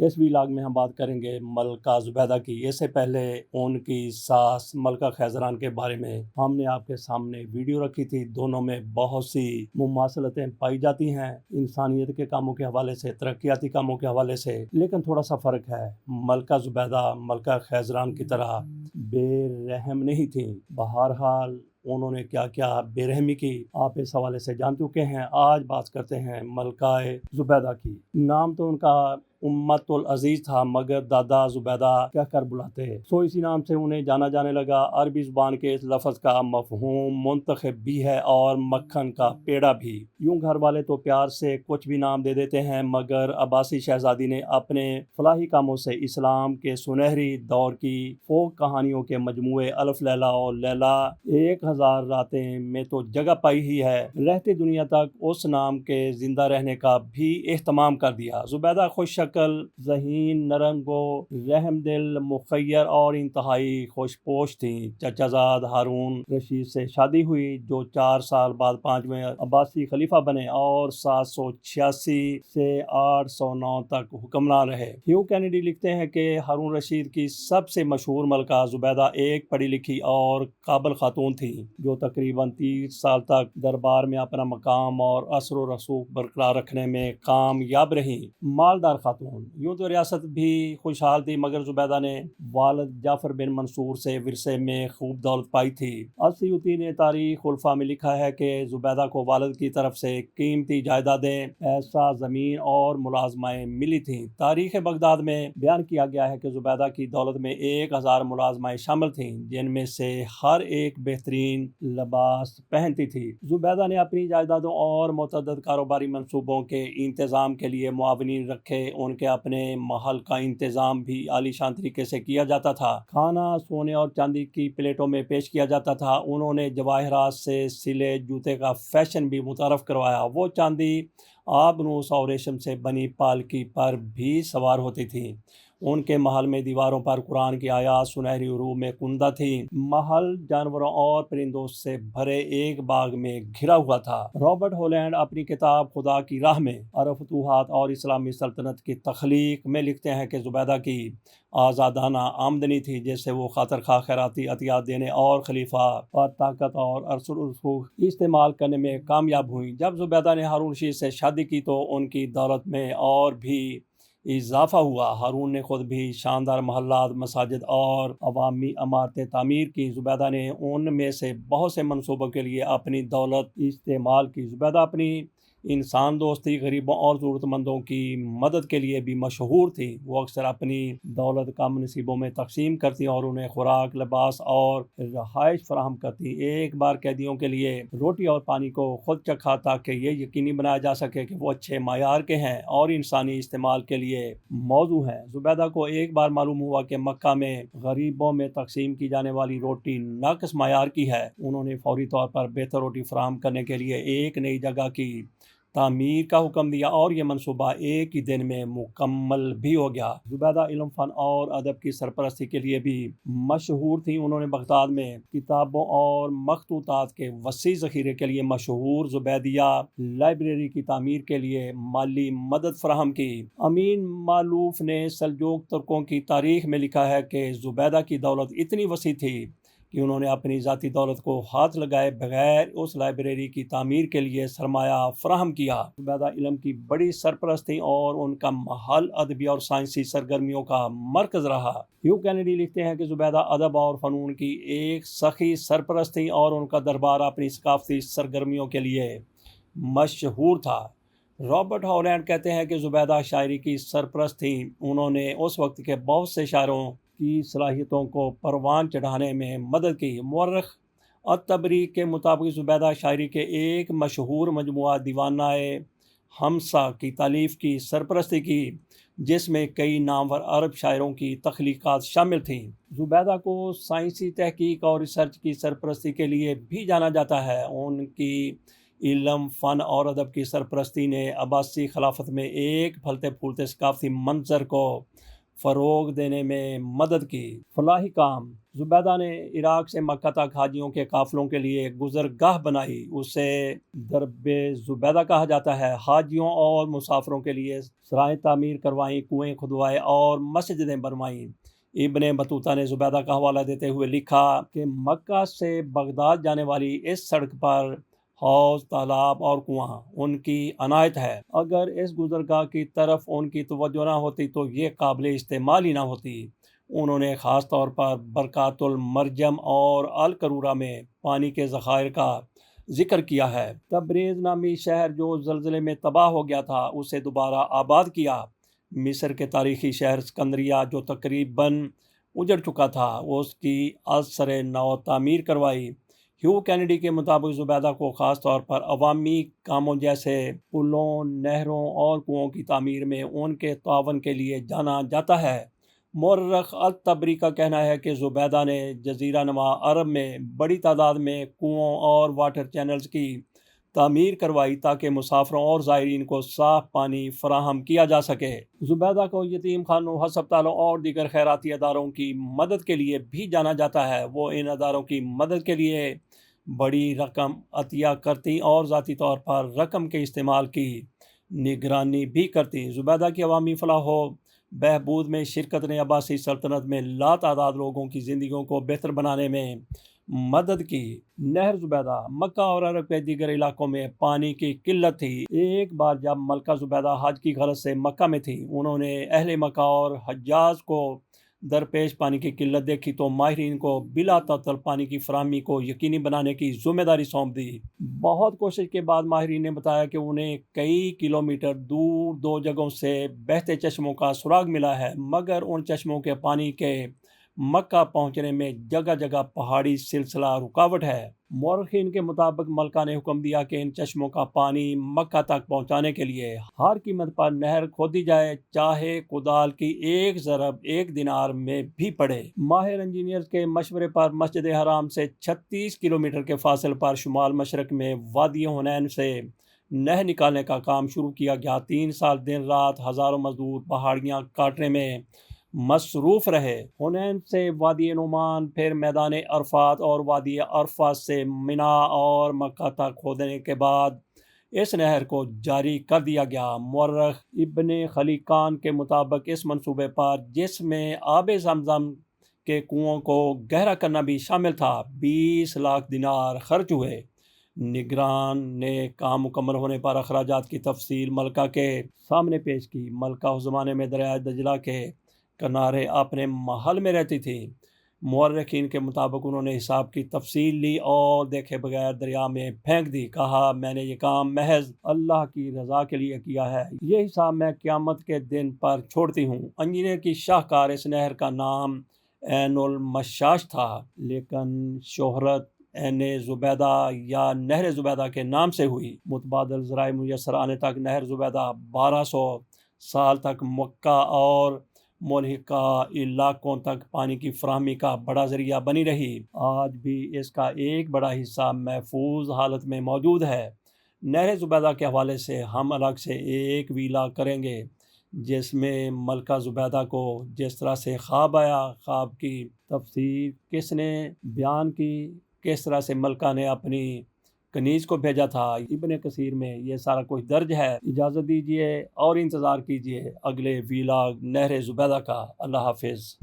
اس vlog میں ہم بات کریں گے ملکہ زبیدہ کی۔ اس سے پہلے ان کی ساس ملکہ خیزران کے بارے میں ہم نے آپ کے سامنے ویڈیو رکھی تھی۔ دونوں میں بہت سی مماثلتیں پائی جاتی ہیں، انسانیت کے کاموں کے حوالے سے، ترقیاتی کاموں کے حوالے سے، لیکن تھوڑا سا فرق ہے۔ ملکہ زبیدہ ملکہ خیزران کی طرح بے رحم نہیں تھیں۔ بہرحال انہوں نے کیا کیا بے رحمی کی، آپ اس حوالے سے جان چکے ہیں۔ آج بات کرتے ہیں ملکہ زبیدہ کی۔ نام تو ان کا امت العزیز تھا، مگر دادا زبیدہ کہہ کر بلاتے، سو اسی نام سے انہیں جانا جانے لگا۔ عربی زبان کے اس لفظ کا مفہوم منتخب بھی ہے اور مکھن کا پیڑا بھی۔ یوں گھر والے تو پیار سے کچھ بھی نام دے دیتے ہیں، مگر عباسی شہزادی نے اپنے فلاحی کاموں سے اسلام کے سنہری دور کی فوک کہانیوں کے مجموعے الف لیلہ اور لیلہ 1000 راتیں میں تو جگہ پائی ہی ہے۔ رہتی دنیا تک اس نام کے زندہ رہنے کا بھی اہتمام کر دیا۔ زبیدہ خوش شکل، ذہین، نرم گو، رحم دل، مخیر اور انتہائی خوش پوش تھیں۔ چچا زاد ہارون رشید سے شادی ہوئی، جو 4 سال بعد 5ویں عباسی خلیفہ بنے اور 786 سے 809 تک حکمران رہے۔ ہیو کینیڈی لکھتے ہیں کہ ہارون رشید کی سب سے مشہور ملکہ زبیدہ ایک پڑھی لکھی اور قابل خاتون تھی، جو تقریباً 30 سال تک دربار میں اپنا مقام اور اثر و رسوخ برقرار رکھنے میں کامیاب رہی۔ مالدار خاتون، یوں تو ریاست بھی خوشحال تھی، مگر زبیدہ نے والد جعفر بن منصور سے ورثے میں خوب دولت پائی تھی۔ السیوطی نے تاریخ خلفاء میں لکھا ہے کہ زبیدہ کو والد کی طرف سے قیمتی جائیدادیں، ایسا زمین اور ملازمائیں ملی تھیں۔ تاریخ بغداد میں بیان کیا گیا ہے کہ زبیدہ کی دولت میں 1000 ملازمائیں شامل تھیں، جن میں سے ہر ایک بہترین لباس پہنتی تھی۔ زبیدہ نے اپنی جائیدادوں اور متعدد کاروباری منصوبوں کے انتظام کے لیے معاونین رکھے۔ ان کے اپنے محل کا انتظام بھی عالیشان طریقے سے کیا جاتا تھا۔ کھانا سونے اور چاندی کی پلیٹوں میں پیش کیا جاتا تھا۔ انہوں نے جواہرات سے سلے جوتے کا فیشن بھی متعارف کروایا۔ وہ چاندی، آبنوس اور ریشم سے بنی پالکی پر بھی سوار ہوتی تھیں۔ ان کے محل میں دیواروں پر قرآن کی آیات سنہری حروف میں کندہ تھیں۔ محل جانوروں اور پرندوں سے بھرے ایک باغ میں گھرا ہوا تھا۔ رابرٹ ہولینڈ اپنی کتاب خدا کی راہ میں عرب فتوحات اور اسلامی سلطنت کی تخلیق میں لکھتے ہیں کہ زبیدہ کی آزادانہ آمدنی تھی، جس سے وہ خاطر خواہ خیراتی عطیات دینے اور خلیفہ پر طاقت اور اثر و رسوخ استعمال کرنے میں کامیاب ہوئیں۔ جب زبیدہ نے ہارون رشید سے شادی کی تو ان کی دولت میں اور بھی اضافہ ہوا۔ ہارون نے خود بھی شاندار محلات، مساجد اور عوامی عمارتیں تعمیر کی۔ زبیدہ نے ان میں سے بہت سے منصوبوں کے لیے اپنی دولت استعمال کی۔ زبیدہ اپنی انسان دوستی، غریبوں اور ضرورت مندوں کی مدد کے لیے بھی مشہور تھی۔ وہ اکثر اپنی دولت کم نصیبوں میں تقسیم کرتی اور انہیں خوراک، لباس اور رہائش فراہم کرتی۔ ایک بار قیدیوں کے لیے روٹی اور پانی کو خود چکھا، تاکہ یہ یقینی بنایا جا سکے کہ وہ اچھے معیار کے ہیں اور انسانی استعمال کے لیے موزوں ہیں۔ زبیدہ کو ایک بار معلوم ہوا کہ مکہ میں غریبوں میں تقسیم کی جانے والی روٹی ناقص معیار کی ہے۔ انہوں نے فوری طور پر بہتر روٹی فراہم کرنے کے لیے ایک نئی جگہ کی تعمیر کا حکم دیا اور یہ منصوبہ ایک ہی دن میں مکمل بھی ہو گیا۔ زبیدہ علم، فن اور ادب کی سرپرستی کے لیے بھی مشہور تھیں۔ انہوں نے بغداد میں کتابوں اور مخطوطات کے وسیع ذخیرے کے لیے مشہور زبیدیہ لائبریری کی تعمیر کے لیے مالی مدد فراہم کی۔ امین مالوف نے سلجوق ترکوں کی تاریخ میں لکھا ہے کہ زبیدہ کی دولت اتنی وسیع تھی کہ انہوں نے اپنی ذاتی دولت کو ہاتھ لگائے بغیر اس لائبریری کی تعمیر کے لیے سرمایہ فراہم کیا۔ زبیدہ علم کی بڑی سرپرست تھیں اور ان کا محل ادبی اور سائنسی سرگرمیوں کا مرکز رہا۔ ہیو کینیڈی لکھتے ہیں کہ زبیدہ ادب اور فنون کی ایک سخی سرپرست تھیں اور ان کا دربار اپنی ثقافتی سرگرمیوں کے لیے مشہور تھا۔ رابرٹ ہالینڈ کہتے ہیں کہ زبیدہ شاعری کی سرپرست تھیں۔ انہوں نے اس وقت کے بہت سے شاعروں کی صلاحیتوں کو پروان چڑھانے میں مدد کی۔ مورخ الطبری کے مطابق زبیدہ شاعری کے ایک مشہور مجموعہ دیوانہ ہمسہ کی تالیف کی سرپرستی کی، جس میں کئی نامور عرب شاعروں کی تخلیقات شامل تھیں۔ زبیدہ کو سائنسی تحقیق اور ریسرچ کی سرپرستی کے لیے بھی جانا جاتا ہے۔ ان کی علم، فن اور ادب کی سرپرستی نے عباسی خلافت میں ایک پھلتے پھولتے ثقافتی منظر کو فروغ دینے میں مدد کی۔ فلاحی کام: زبیدہ نے عراق سے مکہ تک حاجیوں کے قافلوں کے لیے گزرگاہ بنائی، اسے درب زبیدہ کہا جاتا ہے۔ حاجیوں اور مسافروں کے لیے سرائیں تعمیر کروائیں، کنویں کھدوائے اور مسجدیں بنوائیں۔ ابن بطوطہ نے زبیدہ کا حوالہ دیتے ہوئے لکھا کہ مکہ سے بغداد جانے والی اس سڑک پر حوض، تالاب اور کنواں ان کی عنایت ہے۔ اگر اس گزرگاہ کی طرف ان کی توجہ نہ ہوتی تو یہ قابل استعمال ہی نہ ہوتی۔ انہوں نے خاص طور پر برکات المرجم اور القرورہ میں پانی کے ذخائر کا ذکر کیا ہے۔ تبریز نامی شہر جو زلزلے میں تباہ ہو گیا تھا، اسے دوبارہ آباد کیا۔ مصر کے تاریخی شہر اسکندریہ جو تقریباً اجڑ چکا تھا، اس کی ازسر نو تعمیر کروائی۔ ہیو کینیڈی کے مطابق زبیدہ کو خاص طور پر عوامی کاموں جیسے پلوں، نہروں اور کنوؤں کی تعمیر میں ان کے تعاون کے لیے جانا جاتا ہے۔ مورخ الطبری کا کہنا ہے کہ زبیدہ نے جزیرہ نما عرب میں بڑی تعداد میں کنوؤں اور واٹر چینلز کی تعمیر کروائی تاکہ مسافروں اور زائرین کو صاف پانی فراہم کیا جا سکے۔ زبیدہ کو یتیم خانوں، ہسپتالوں اور دیگر خیراتی اداروں کی مدد کے لیے بھی جانا جاتا ہے۔ وہ ان اداروں کی مدد کے لیے بڑی رقم عطیہ کرتی اور ذاتی طور پر رقم کے استعمال کی نگرانی بھی کرتی۔ زبیدہ کی عوامی فلاح و بہبود میں شرکت نے عباسی سلطنت میں لاتعداد لوگوں کی زندگیوں کو بہتر بنانے میں مدد کی۔ نہر زبیدہ: مکہ اور عرب کے دیگر علاقوں میں پانی کی قلت تھی۔ ایک بار جب ملکہ زبیدہ حج کی غرض سے مکہ میں تھی، انہوں نے اہل مکہ اور حجاز کو درپیش پانی کی قلت دیکھی تو ماہرین کو بلا تعطل پانی کی فراہمی کو یقینی بنانے کی ذمہ داری سونپ دی۔ بہت کوشش کے بعد ماہرین نے بتایا کہ انہیں کئی کلومیٹر دور 2 جگہوں سے بہتے چشموں کا سراغ ملا ہے، مگر ان چشموں کے پانی کے مکہ پہنچنے میں جگہ جگہ پہاڑی سلسلہ رکاوٹ ہے۔ مورخین کے مطابق ملکہ نے حکم دیا کہ ان چشموں کا پانی مکہ تک پہنچانے کے لیے ہر قیمت پر نہر کھودی جائے، چاہے کدال کی ایک ضرب 1 دینار میں بھی پڑے۔ ماہر انجینئرز کے مشورے پر مسجد حرام سے 36 کلومیٹر کے فاصلے پر شمال مشرق میں وادی حنین سے نہر نکالنے کا کام شروع کیا گیا۔ 3 سال دن رات ہزاروں مزدور پہاڑیاں کاٹنے میں مصروف رہے۔ حنین سے وادی نعمان، پھر میدان عرفات اور وادی عرفات سے منا اور مکہ تک کھودنے کے بعد اس نہر کو جاری کر دیا گیا۔ مورخ ابن خلیقان کے مطابق اس منصوبے پر، جس میں آب زمزم کے کنوؤں کو گہرا کرنا بھی شامل تھا، 20 لاکھ دینار خرچ ہوئے۔ نگران نے کام مکمل ہونے پر اخراجات کی تفصیل ملکہ کے سامنے پیش کی۔ ملکہ اس زمانے میں دریائے دجلہ کے کنارے اپنے محل میں رہتی تھی۔ مورخین کے مطابق انہوں نے حساب کی تفصیل لی اور دیکھے بغیر دریا میں پھینک دی۔ کہا، میں نے یہ کام محض اللہ کی رضا کے لیے کیا ہے، یہ حساب میں قیامت کے دن پر چھوڑتی ہوں۔ انجینئر کی شاہکار اس نہر کا نام عین المشاش تھا، لیکن شہرت عین زبیدہ یا نہر زبیدہ کے نام سے ہوئی۔ متبادل ذرائع میسر آنے تک نہر زبیدہ 1200 سال تک مکہ اور ملحقہ علاقوں تک پانی کی فراہمی کا بڑا ذریعہ بنی رہی۔ آج بھی اس کا ایک بڑا حصہ محفوظ حالت میں موجود ہے۔ نہر زبیدہ کے حوالے سے ہم الگ سے ایک ویلا کریں گے، جس میں ملکہ زبیدہ کو جس طرح سے خواب آیا، خواب کی تفسیر کس نے بیان کی، کس طرح سے ملکہ نے اپنی کنیز کو بھیجا تھا، ابن کثیر میں یہ سارا کچھ درج ہے۔ اجازت دیجیے اور انتظار کیجیے اگلے ویلاگ نہر زبیدہ کا۔ اللہ حافظ۔